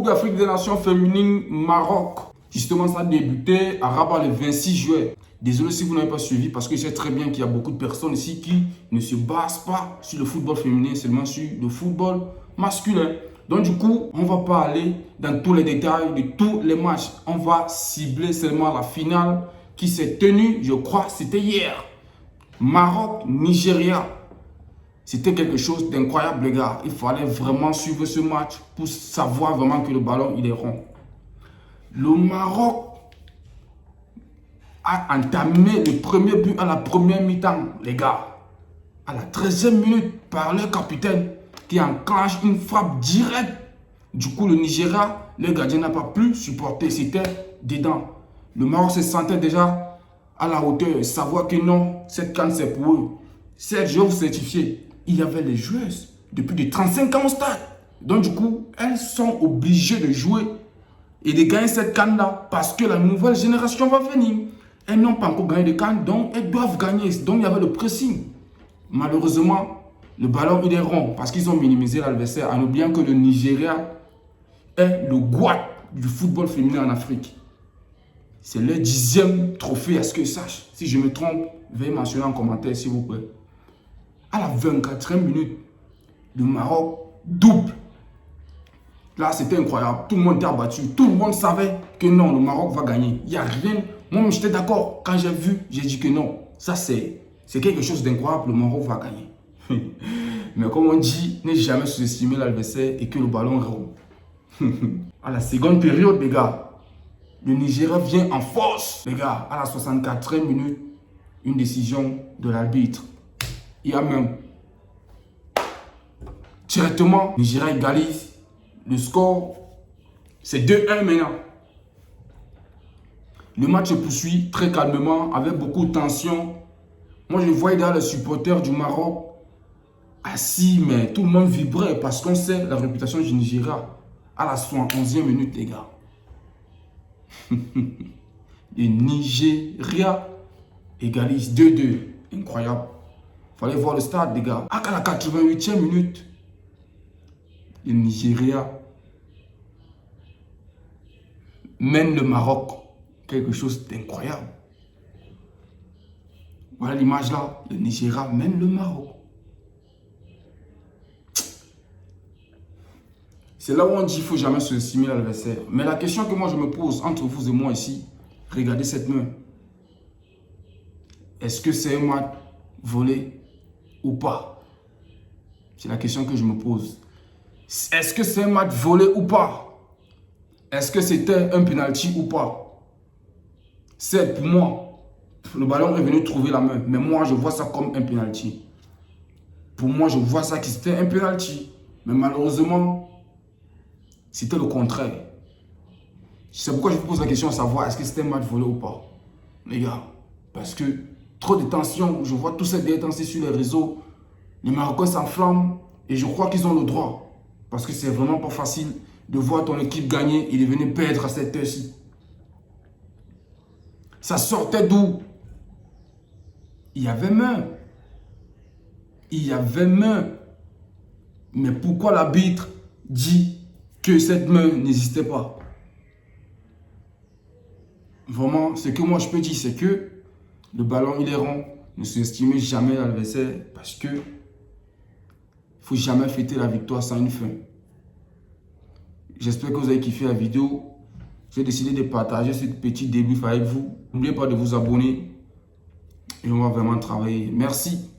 d'Afrique des Nations féminines Maroc. Justement, ça a débuté à Rabat le 26 juillet. Désolé si vous n'avez pas suivi parce que je sais très bien qu'il y a beaucoup de personnes ici qui ne se basent pas sur le football féminin, seulement sur le football masculin. Donc du coup, on ne va pas aller dans tous les détails de tous les matchs. On va cibler seulement la finale qui s'est tenue, je crois, c'était hier. Maroc-Nigeria. C'était quelque chose d'incroyable, les gars. Il fallait vraiment suivre ce match pour savoir vraiment que le ballon, il est rond. Le Maroc a entamé le premier but à la première mi-temps, les gars. À la 13e minute, par le capitaine qui enclenche une frappe directe. Du coup, le Nigeria, le gardien n'a pas pu supporter. C'était dedans. Le Maroc se sentait déjà à la hauteur. Savoir que non, cette canne, c'est pour eux. Cette joueur certifié. Il y avait les joueuses depuis de 35 ans au stade. Donc du coup, elles sont obligées de jouer et de gagner cette canne-là parce que la nouvelle génération va venir. Elles n'ont pas encore gagné de canne, donc elles doivent gagner. Donc il y avait le pressing. Malheureusement, le ballon il est rond parce qu'ils ont minimisé l'adversaire en oubliant que le Nigeria est le Goat du football féminin en Afrique. C'est le 10e trophée, à ce que je sache. Si je me trompe, veuillez mentionner en commentaire s'il vous plaît. À la 24e minute, le Maroc double. Là, c'était incroyable. Tout le monde était abattu. Tout le monde savait que non, le Maroc va gagner. Il n'y a rien. Moi, j'étais d'accord. Quand j'ai vu, j'ai dit que non. Ça, c'est quelque chose d'incroyable. Le Maroc va gagner. Mais comme on dit, ne jamais sous-estimer l'adversaire et que le ballon est rond. À la seconde période, les gars, le Nigeria vient en force. Les gars, à la 64e minute, une décision de l'arbitre. Il y a même directement, Nigeria égalise. Le score, c'est 2-1 maintenant. Le match se poursuit très calmement, avec beaucoup de tension. Moi, je voyais dans les supporters du Maroc assis, mais tout le monde vibrait parce qu'on sait la réputation du Nigeria. À la 71e minute, les gars. Le Nigeria égalise 2-2. Incroyable. Fallait voir le stade, les gars. À la 88e minute, le Nigeria mène le Maroc. Quelque chose d'incroyable. Voilà l'image là. Le Nigeria mène le Maroc. C'est là où on dit qu'il ne faut jamais sous-estimer l'adversaire. Mais la question que moi je me pose entre vous et moi ici, regardez cette main. Est-ce que c'est un match volé ou pas? C'est la question que je me pose. Est-ce que c'est un match volé ou pas? Est-ce que c'était un penalty ou pas? C'est pour moi. Le ballon est venu trouver la main. Mais moi, je vois ça comme un penalty. Pour moi, je vois ça que c'était un penalty. Mais malheureusement, c'était le contraire. C'est pourquoi je vous pose la question à savoir est-ce que c'était un match volé ou pas? Les gars, parce que trop de tension. Je vois tous ces détentions sur les réseaux. Les Marocains s'enflamment. Et je crois qu'ils ont le droit. Parce que c'est vraiment pas facile de voir ton équipe gagner et de venir perdre à cette heure-ci. Ça sortait d'où? Il y avait main. Il y avait main. Mais pourquoi l'arbitre dit que cette main n'existait pas? Vraiment, ce que moi je peux dire, c'est que le ballon il est rond. Ne sous-estimez jamais l'adversaire parce que il ne faut jamais fêter la victoire sans une fin. J'espère que vous avez kiffé la vidéo. J'ai décidé de partager ce petit débrief avec vous. N'oubliez pas de vous abonner et on va vraiment travailler. Merci.